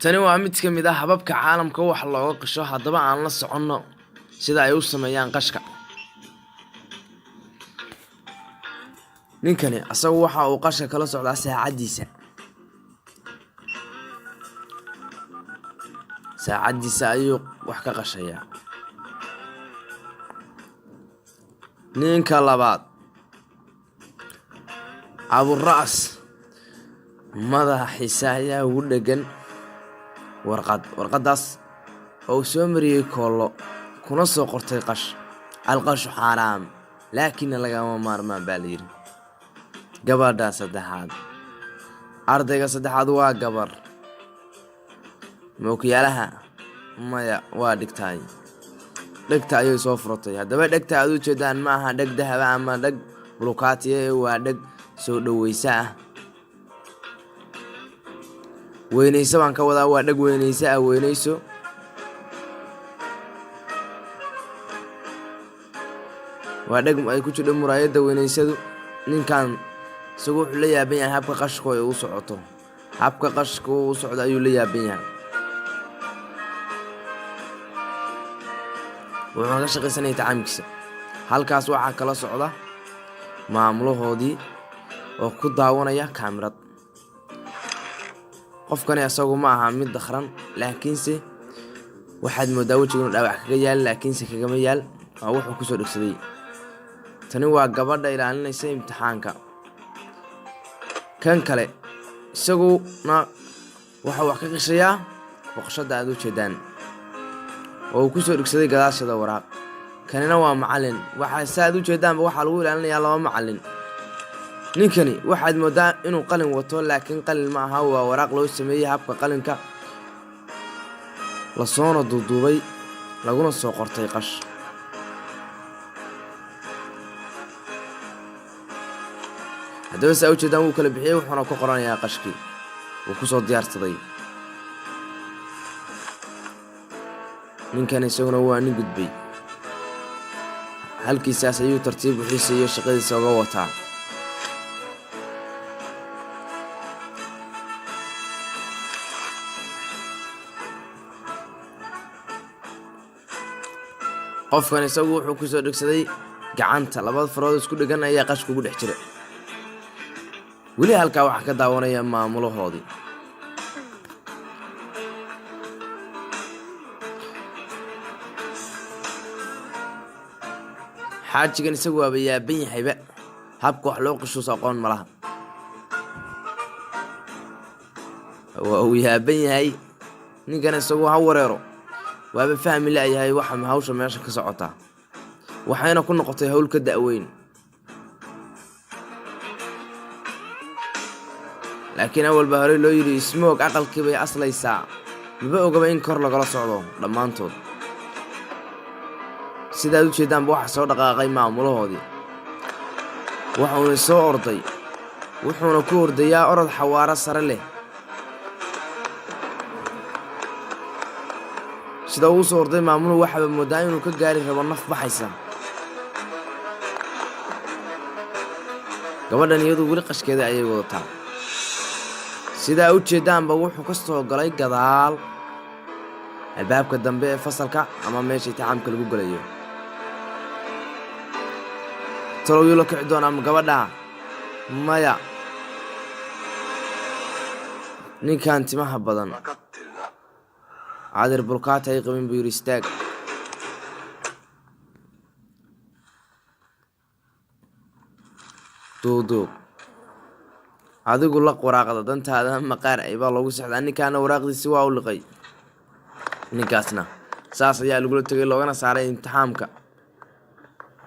tani waa mid ka mid ah hababka caalamka wax looga qasho haddaba aan la soconno sida ay u sameeyaan qashka. ninkani asagu waxa uu qashka kala socdaa saacadiisa ayuu wax ka qashayaa. ninka labaad aburaas madaxiisa ayaa ugu dhegan warqadaas oo soo mariyay koolo kuna soo qortay qash. alqashu xaraam laakiin lagama maarmaan baa la yiri. gabadha saddexaad ardayga saddexaad waa gabar mookiyaalaha maya waa dhigtay dhegta ayay soo furatay. haddaba dhegta aad u jeedaan ma aha dheg dahab ama dheg bulukaatiye waa dheg soo dhaweysa ah. weynayso baan ka wadaa waa dheg weynaysa ah. weynayso waa dheg ay ku jirto muraayada weynaysadu. ninkan isagu wuxuu la yaaban yahay habka qashka ay u socoto. habka qashka uu socdo ayuu la yaaban yahay. wuxuu ka shaqaysanaya tacaamkiisa. halkaas waxaa kala socda maamulahoodii oo ku daawanaya kaamirad. qofkani asagu ma aha mid dakhran laakiinse waxaad moodaa wejiga inuu dhaawac kaga yaal laakiinse kagama yaal oo wuxuu ku soo dhigsaday. tani waa gabadha ilaalinaysa imtixaanka. kan kale isaguna waxa wax ka qashayaa boqoshada aad u jeedaan oo uu ku soo dhigsaday gadaashada waraaq. kanina waa macallin. waxa saad u jeedaanba waxa lagu ilaalinayaa laba macallin. ninkani waxaad moodaa inuu qalin wato laakiin qalin ma aha waa waraaq loo sameeyay habka qalinka la soo duuduubay laguna soo qortay qash. haddaba saa u jeedaan wuu kala bixiyey wuxuuna ku qoranayaa qashkii uu ku soo diyaarsaday. ninkan isaguna waa nin gudbay. halkiisaas ayuu tartiib wixiisa iyo shaqadiisa uga wataa. qofkan isagu wuxuu ku soo dhigsaday gacanta. labada farood isku dhegan ayaa qashku ugu dhex jira. weli halkaa waxaa ka daawanaya maamulahoodii. xaajigan isagu waaba yaaban yahayba. habka wax loo qashuus aqoon malaha. waa uu yaaban yahay. ninkan isagu ha wareero waaba fahmi la'yahay waxa hawsha meesha ka socotaa. waxayna ku noqotay hawl ka da'weyn. laakiin awal baa horey loo yidhi ismoog aqalkii bay aslaysaa. maba ogaba in kor lagala socdo dhammaantood. sidaad u jeedaanba waxa soo dhaqaaqay maamulahoodii. waxuuna soo orday wuxuuna ku ordayaa orod xawaaro sare leh. sida uu soo orday maamuluhu waxaaba moodaa inuu ka gaari rabo naf baxaysa. gabadhan iyadu weli qashkeeda ayay wadataa. sidaa u jeedaanba wuxuu ka soo galay gadaal albaabka dambe ee fasalka ama meesha imtixaamka lagu galayo. talow yuu la kici doonaa ma gabadha maya. ninkan timaha badan cadir bulkaata ay qabin buu yidhi istaag. duuduub adigu laq waraaqda dantaada maqaar aybaa loogu sexdaa. ninkaana waraaqdiisi waa u liqay. ninkaasna saas ayaa lagula tegay loogana saaray imtixaamka.